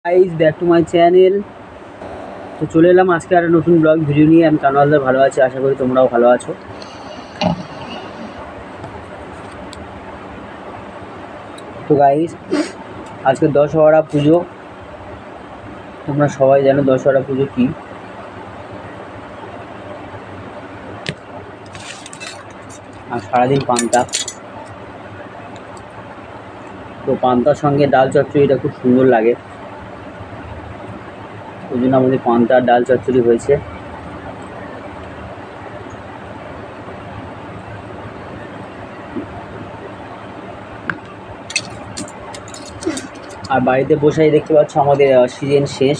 Guys, back to my channel. তো চলে এলাম আজকে একটা নতুন ব্লগ ভিডিও নিয়ে। আমি কানু হালদার ভালো আছি, আশা করি তোমরাও ভালো আছো। তো গাইস, আজকে দশহরা পুজো। তোমরা সবাই জানো দশহরা পুজো কী। আর সারাদিন পান্তা। তো পান্তার সঙ্গে ডাল চচ্চড়িটা খুব সুন্দর লাগে, ওই জন্য আমাদের পান্তা আর ডাল চচ্চড়ি হয়েছে। আর বাড়িতে বসেই দেখতে পাচ্ছ আমাদের সিজন শেষ।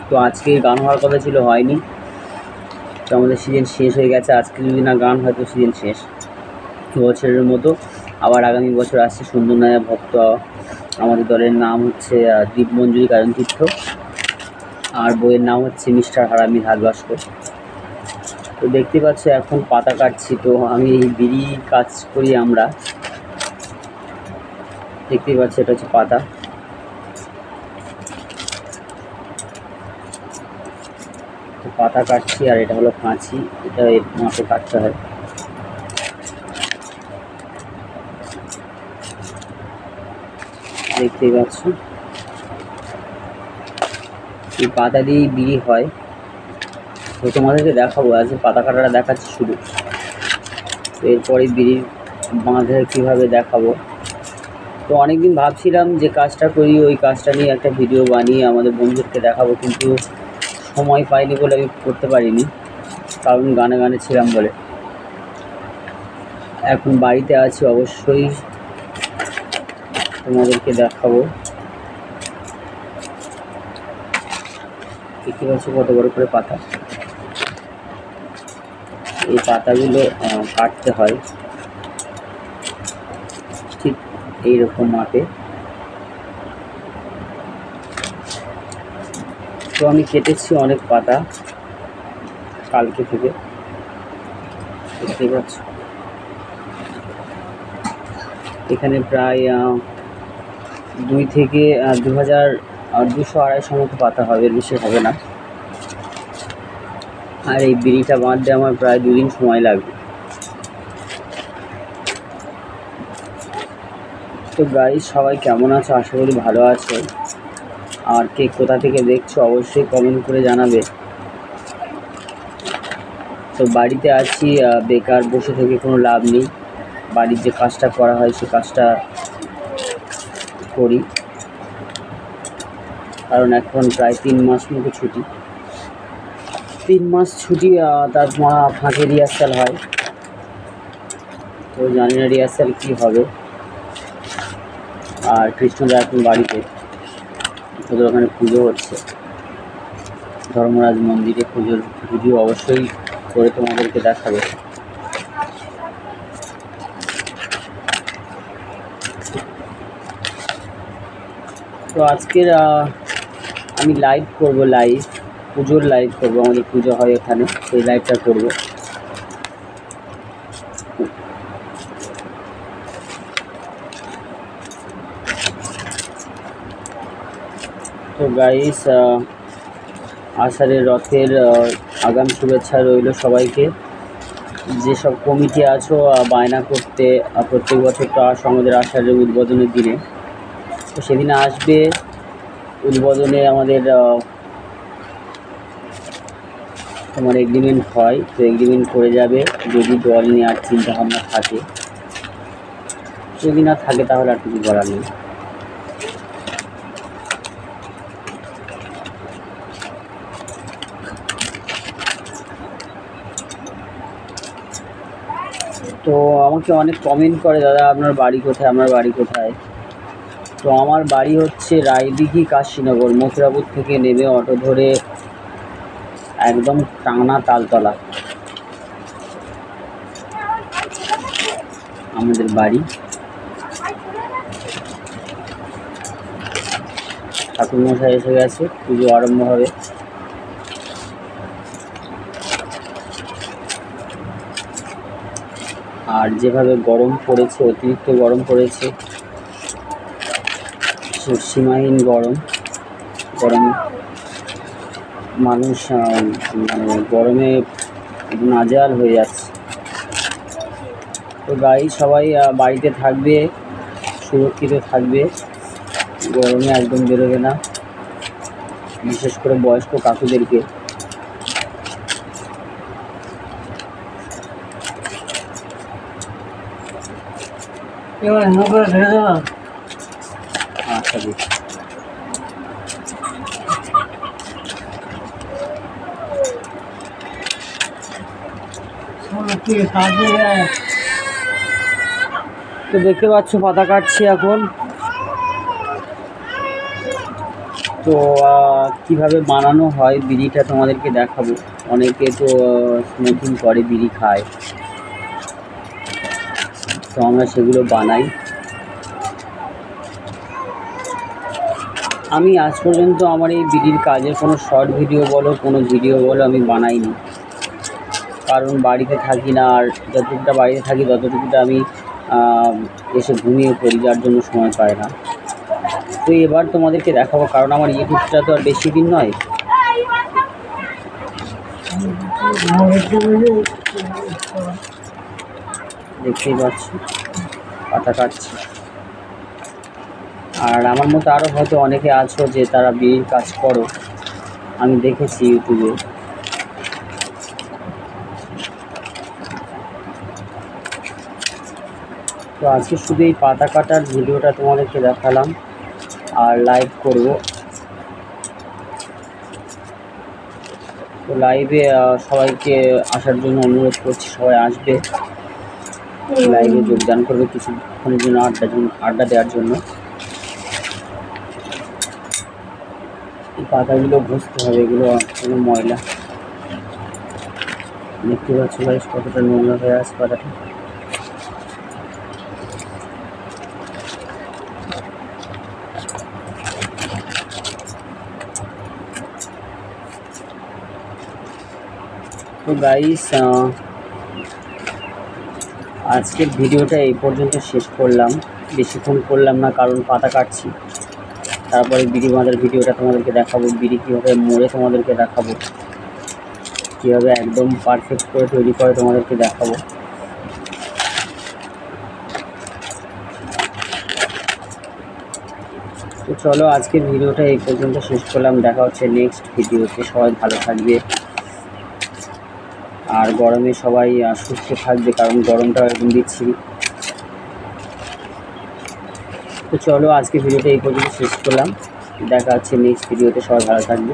তো আজকে গান হওয়ার কথা ছিল, হয়নি। তো আমাদের সিজন শেষ হয়ে গেছে। আজকে যদি না গান হয় তো সিজন শেষ বছরের মতো। আবার আগামী বছর আসছে সুন্দরনায়া ভক্ত। আমাদের দলের নাম হচ্ছে দীপমঞ্জুরি কারণ তীর্থ, আর বইয়ের নাম হচ্ছে মিস্টার হারামির হাতবাস্কর। তো দেখতে পাচ্ছ এখন পাতা কাটছি। তো আমি এই বিড়ি কাজ করি আমরা, দেখতেই পাচ্ছি এটা হচ্ছে পাতা। তো পাতা কাটছি, আর এটা হলো কাঁচি, এটা মাপে কাটতে হয়। দেখতেই পাচ্ছ এই পাতা দিয়েই বিড়ি হয়। তো তোমাদেরকে দেখাবো, আজকে পাতা কাটাটা দেখাচ্ছি শুধু। তো এরপরে বিড়ির বাঁধে কীভাবে দেখাবো। তো অনেকদিন ভাবছিলাম যে কাজটা করি, ওই কাজটা নিয়ে একটা ভিডিও বানিয়ে আমাদের বন্ধুদেরকে দেখাবো, কিন্তু সময় পাইনি বলে আমি করতে পারিনি, কারণ গানে গানে ছিলাম বলে। এখন বাড়িতে আছি, অবশ্যই তোমাদেরকে দেখাবো। দেখতে পাচ্ছ কত বড় করে পাতা। এই পাতাগুলো কাটতে হয় ঠিক এইরকম মাপে। তো আমি কেটেছি অনেক পাতা কালকে থেকে, দেখতেই পাচ্ছ। এখানে প্রায় 2 থেকে 2,200-250 মতো পাতা হবে, এর বেশি হবে না। আর এই বিড়িটা বাঁধতে আমার প্রায় 2 দিন সময় লাগবে। তো গাইস, সবাই কেমন আছো? আশা করি ভালো আছো। আর কে কোথা থেকে দেখছো অবশ্যই কমেন্ট করে জানাবে। তো বাড়িতে আছি, বেকার বসে থেকে কোনো লাভ নেই। বাড়ির যে কাজটা করা হয় সে কাজটা করি, কারণ এখন প্রায় 3 মাস মতো ছুটি। 3 মাস ছুটি, তার ফাঁকে রিহার্সাল হয়। তো জানি না রিহার্সাল কী হবে। আর কৃষ্ণদা এখন বাড়িতে, ওদের ওখানে পুজো হচ্ছে, ধর্মরাজ মন্দিরে পুজোর ভিডিও অবশ্যই করে তোমাদেরকে দেখাবে। তো আজকের আমি লাইভ করব, পুজোর লাইভ করব। আমাদের পুজো হয় এখানে, সেই লাইভটা করব। তো গাইস, আষাঢ়ের রথের আগাম শুভেচ্ছা রইল সবাইকে। যেসব কমিটি আছো বায়না করতে প্রত্যেক বছর তো আসো আমাদের আষাঢ়ের উদ্বোধনের দিনে, তো সেদিনে আসবে। উদ্বোধনে আমাদের তোমার এগ্রিমেন্ট হয়, তো এগ্রিমেন্ট করে যাবে যদি দল নেওয়ার চিন্তা ভাবনা থাকে। যদি না থাকে তাহলে আর কিছু করার নেই। তো আমাকে অনেক কমেন্ট করে, দাদা আপনার বাড়ি কোথায়, আমার বাড়ি কোথায়। তো আমার বাড়ি হচ্ছে রায়দিঘি কাশীনগর। মথুরাপুর থেকে নেমে অটো ধরে একদম টানা তালতলা আমাদের বাড়ি। ঠাকুরমশাই এসে গেছে, পুজো আরম্ভ হবে। আর যেভাবে গরম পড়েছে, অতিরিক্ত গরম পড়েছে, সীমাহীন গরম। গরমে মানুষ মানে গরমে নাজেহাল হয়ে যাচ্ছে। তো সবাই বাড়িতে থাকবে, সুরক্ষিত থাকবে, গরমে একদম বেরোবে না, বিশেষ করে বয়স্ক কাকুদেরকে। আচ্ছা বেশ। তো দেখতে পাচ্ছ পাতা কাটছি এখন। তো কীভাবে বানানো হয় বিড়িটা তোমাদেরকে দেখাবো। অনেকে তো স্মোকিং করে, বিড়ি খায়, তো আমরা সেগুলো বানাই। আমি আজ পর্যন্ত আমার এই বিড়ির কাজের কোনো শর্ট ভিডিও বলো, কোনো ভিডিও বলো আমি বানাইনি, কারণ বাড়িতে থাকি না, আর যতটুকুটা বাড়িতে থাকি ততটুকুটা আমি এসে ঘুমিয়ে পড়ি, যার জন্য সময় পাই না। তো এবার তোমাদেরকে দেখাবো, কারণ আমার ইউটিউবটা তো আর বেশি দিন নয়। দেখতেই পাচ্ছি পাতা কাটছি। আর আমার মতো আরও হয়তো অনেকে আছো যে তারা বিড়ির কাজ করো, আমি দেখেছি ইউটিউবে। তো আজকে শুধু এই পাতা কাটার ভিডিওটা তোমাদেরকে দেখালাম, আর লাইভ করব। তো লাইভে সবাইকে আসার জন্য অনুরোধ করছি, সবাই আসবে, লাইভে যোগদান করবে কিছুক্ষণের জন্য, আড্ডা দেওয়ার জন্য। এই পাতাগুলো ঘষতে হবে, এগুলো কোনো ময়লা। দেখতে পাচ্ছ গাইস কতটা নোংরা হয়ে আছে পাতাটা। তো গাইস আজকের ভিডিওটা এই পর্যন্ত শেষ করলাম, বেশিক্ষণ করলাম না কারণ পাতা কাটছি। তারপরে বিড়ি বাঁধার ভিডিওটা তোমাদেরকে দেখাবো, বিড়ি কীভাবে মোড়ে তোমাদেরকে দেখাবো, কীভাবে একদম পারফেক্ট করে তৈরি করে তোমাদেরকে দেখাবো। তো চলো আজকের ভিডিওটা এই পর্যন্ত শেষ করলাম, দেখা হচ্ছে নেক্সট ভিডিওতে। সবাই ভালো থাকবে, আর গরমে সবাই সুস্থ থাকবে, কারণ গরমটা একদম বিচ্ছিরি। তো চলো আজকে ভিডিওটা এই পর্যন্ত শেষ করলাম, দেখা হচ্ছে নেক্সট ভিডিওতে। সবাই ভালো থাকবে।